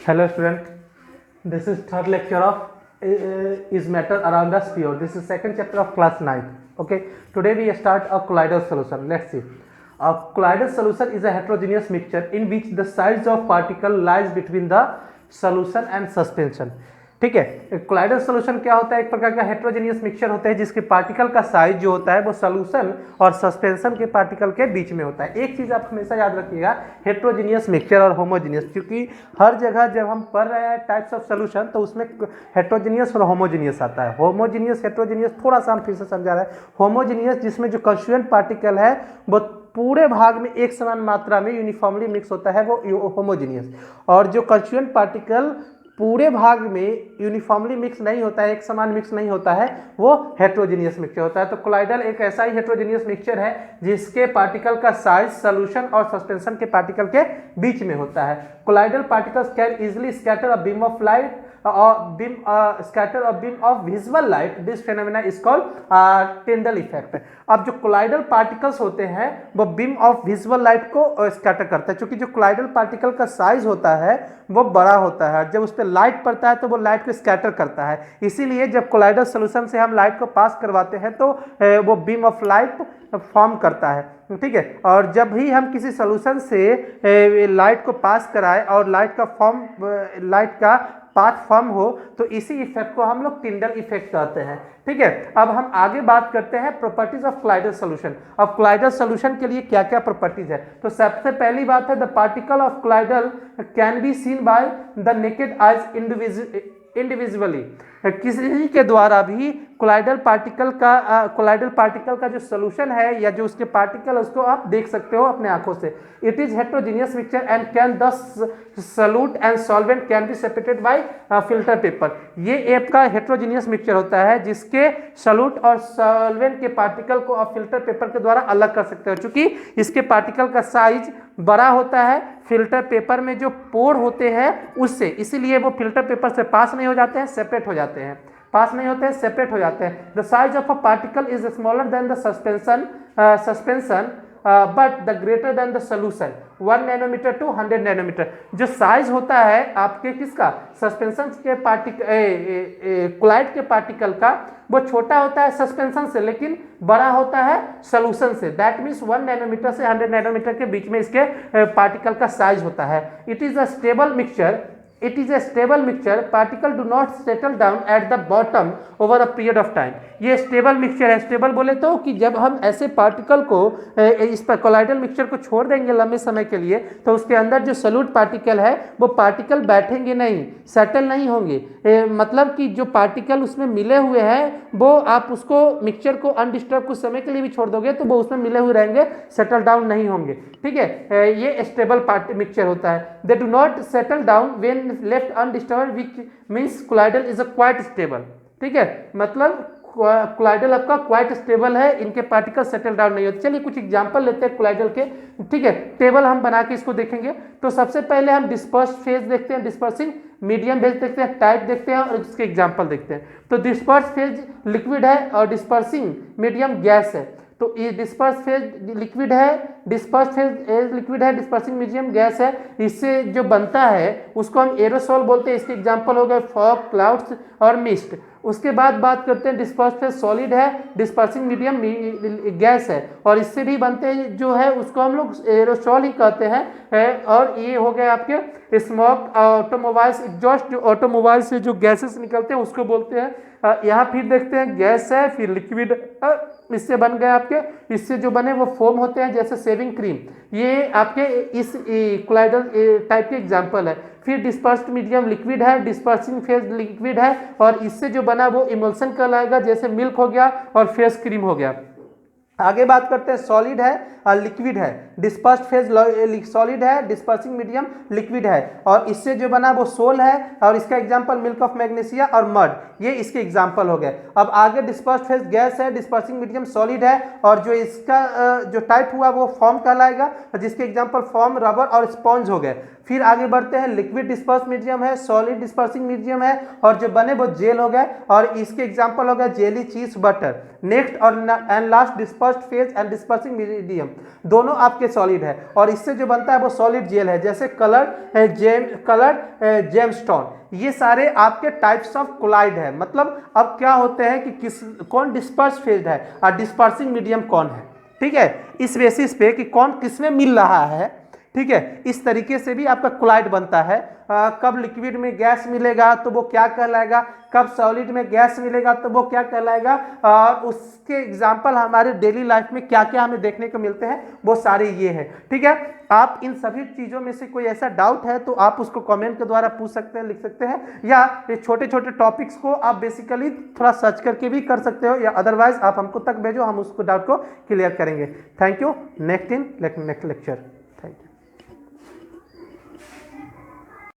Hello student, this is third lecture of is matter around the sphere. This is second chapter of class 9. Okay, today we start a colloidal solution. Let's see. A colloidal solution is a heterogeneous mixture in which the size of particle lies between the solution and suspension. ठीक है, colloidal solution क्या होता है? एक प्रकार का heterogeneous mixture होता है जिसके पार्टिकल का साइज जो होता है वो सोल्यूशन और सस्पेंशन के पार्टिकल के बीच में होता है। एक चीज आप हमेशा याद रखिएगा, हेट्रोजेनियस मिक्सचर और होमोजेनियस, क्योंकि हर जगह जब हम पढ़ रहे हैं टाइप्स ऑफ सोल्यूशन तो उसमें हेट्रोजेनियस और होमोजेनियस आता है। होमोजेनियस हेट्रोजेनियस थोड़ा सा हम फिर से समझा रहे हैं। होमोजेनियस जिसमें जो कंस्टिट्यूएंट पार्टिकल है वो पूरे भाग में एक समान मात्रा में यूनिफॉर्मली मिक्स होता है, वो होमोजेनियस। और जो कंस्टिट्यूएंट पार्टिकल पूरे भाग में यूनिफॉर्मली मिक्स नहीं होता है, एक समान मिक्स नहीं होता है, वो हेट्रोजेनियस मिक्सचर होता है। तो कोलाइडल एक ऐसा ही हेट्रोजेनियस मिक्सचर है जिसके पार्टिकल का साइज सॉल्यूशन और सस्पेंशन के पार्टिकल के बीच में होता है। Colloidal particles can easily scatter a beam of light or scatter a beam of visible light. This phenomena is called Tyndall effect. अब जो कोलाइडल पार्टिकल्स होते हैं वो बीम ऑफ विजुअल लाइट को स्कैटर करता है, क्योंकि जो कोलाइडल पार्टिकल का साइज होता है वो बड़ा होता है। जब उस पर लाइट पड़ता है तो वो लाइट को स्कैटर करता है। इसीलिए जब कोलाइडल सोल्यूशन से हम लाइट को पास करवाते हैं तो वो बीम ऑफ लाइट फॉर्म करता है। ठीक है, और जब भी हम किसी सोल्यूशन से लाइट को पास कराएं और लाइट का पाथ फॉर्म हो तो इसी इफेक्ट को हम लोग टिंडल इफेक्ट कहते हैं। ठीक है, अब हम आगे बात करते हैं प्रॉपर्टीज ऑफ कोलाइडल सॉल्यूशन। अब कोलाइडल सॉल्यूशन के लिए क्या क्या प्रॉपर्टीज है? तो सबसे पहली बात है, the particle of colloidal can be seen by the naked eyes individually. किसी के द्वारा भी कोलाइडल पार्टिकल का जो सोल्यूशन है या जो उसके पार्टिकल उसको आप देख सकते हो अपने आंखों से। It is heterogeneous mixture and can the solute and solvent can be separated by filter paper. ये एक का हेट्रोजेनियस मिक्सचर होता है जिसके सॉल्यूट और सॉल्वेंट के पार्टिकल को आप फिल्टर पेपर के द्वारा अलग कर सकते हो। चूंकि इसके पार्टिकल का साइज बड़ा होता है फिल्टर पेपर में जो पोर होते हैं उससे, इसीलिए वो फिल्टर पेपर से पास नहीं हो जाते हैं, सेपरेट हो जाते हैं। पास नहीं होते हैं, सेपरेट हो जाते हैं। The size of a particle is smaller than the suspension but the greater than the solution 1 nanometre to 100 nanometre. जो साइज होता है आपके किसका, सस्पेंशन के कोलाइड के पार्टिकल का, वो छोटा होता है सस्पेंशन से लेकिन बड़ा होता है सोल्यूशन से। दैट मीन्स 1 नैनोमीटर से 100 नैनोमीटर के बीच में इसके पार्टिकल का साइज होता है। It is a stable mixture. It is a stable mixture. Particle do not settle down at the bottom over a period of time. ये स्टेबल मिक्सचर है। Stable बोले तो कि जब हम ऐसे पार्टिकल को इस पर कोलाइडल मिक्सचर को छोड़ देंगे लंबे समय के लिए तो उसके अंदर जो सॉल्यूट पार्टिकल है वो पार्टिकल बैठेंगे नहीं, सेटल नहीं होंगे। मतलब कि जो पार्टिकल उसमें मिले हुए हैं वो आप उसको मिक्सचर को अनडिस्टर्ब कुछ समय के लिए भी छोड़ दोगे तो वो उसमें मिले हुए रहेंगे, सेटल डाउन नहीं होंगे। ठीक है, ये स्टेबल मिक्सचर होता है। They do not settle down when left undisturbed, which means colloidal is a quite stable. ठीक है, मतलब कोलाइडल आपका क्वाइट स्टेबल है, इनके पार्टिकल सेटल डाउन नहीं होते। चलिए कुछ एग्जांपल लेते हैं कोलाइडल के। ठीक है, टेबल हम बना के इसको देखेंगे। तो सबसे पहले हम डिस्पर्स फेज देखते हैं, डिस्पर्सिंग मीडियम फेज देखते हैं, टाइप देखते हैं और इसके एग्जांपल देखते हैं। तो डिस्पर्स फेज लिक्विड है और डिस्पर्सिंग मीडियम गैस है। तो ये डिस्पर्स फेज लिक्विड है, डिस्पर्सिंग मीडियम गैस है। इससे जो बनता है उसको हम एरोसोल बोलते हैं। इसके एग्जांपल हो गए फॉग, क्लाउड्स और मिस्ट। उसके बाद बात करते हैं डिस्पर्स फेज सॉलिड है, डिस्पर्सिंग मीडियम गैस है और इससे भी बनते हैं जो है उसको हम लोग एरोसोल ही कहते हैं। और ये हो गए आपके स्मोक, ऑटोमोबाइल्स एग्जॉस्ट, जो ऑटोमोबाइल से जो गैसेस निकलते हैं उसको बोलते हैं। यहाँ फिर देखते हैं गैस है, फिर लिक्विड, इससे बन गए आपके, इससे जो बने वो फोम होते हैं जैसे शेविंग क्रीम। ये आपके इस कोलाइडल टाइप के एग्जांपल है। फिर डिस्पर्स्ड मीडियम लिक्विड है, डिस्पर्सिंग फेज लिक्विड है और इससे जो बना वो इमल्सन कहलाएगा, जैसे मिल्क हो गया और फेस क्रीम हो गया। आगे बात करते हैं सॉलिड है और लिक्विड है। डिस्पर्स्ड फेज सॉलिड है, डिस्पर्सिंग मीडियम लिक्विड है और इससे जो बना वो सोल है और इसका एग्जांपल मिल्क ऑफ मैग्नीशिया और मड, ये इसके एग्जांपल हो गए। अब आगे डिस्पर्स्ड फेज गैस है, डिस्पर्सिंग मीडियम सॉलिड है और जो इसका जो टाइप हुआ वो फॉर्म कहलाएगा, जिसके एग्जांपल फॉर्म, रबर और स्पॉन्ज हो गए। फिर आगे बढ़ते हैं, लिक्विड डिस्पर्स मीडियम है, सॉलिड डिस्पर्सिंग मीडियम है और जो बने वो जेल हो गए और इसके एग्जांपल हो गए जेली, चीज, बटर। नेक्स्ट और and last dispersed phase and dispersing medium. दोनों आपके सॉलिड है और इससे जो बनता है वो सॉलिड जेल है, जैसे कलर्ड जेमस्टोन, ये सारे आपके टाइप्स ऑफ कोलाइड है। मतलब अब क्या होते हैं कि कौन डिस्पर्स फेज है और डिस्पर्सिंग मीडियम कौन है, ठीक है, इस बेसिस पे कि कौन किसमें मिल रहा है, ठीक है, इस तरीके से भी आपका कोलाइड बनता है। कब लिक्विड में गैस मिलेगा तो वो क्या कहलाएगा, कब सॉलिड में गैस मिलेगा तो वो क्या कहलाएगा, उसके एग्जाम्पल हमारे डेली लाइफ में क्या क्या हमें देखने को मिलते हैं वो सारे ये हैं, ठीक है। आप इन सभी चीज़ों में से कोई ऐसा डाउट है तो आप उसको कमेंट के द्वारा पूछ सकते हैं, लिख सकते हैं, या ये छोटे छोटे टॉपिक्स को आप बेसिकली थोड़ा सर्च करके भी कर सकते हो, या अदरवाइज आप हमको तक भेजो, हम उसको डाउट को क्लियर करेंगे। Thank you. Next lecture.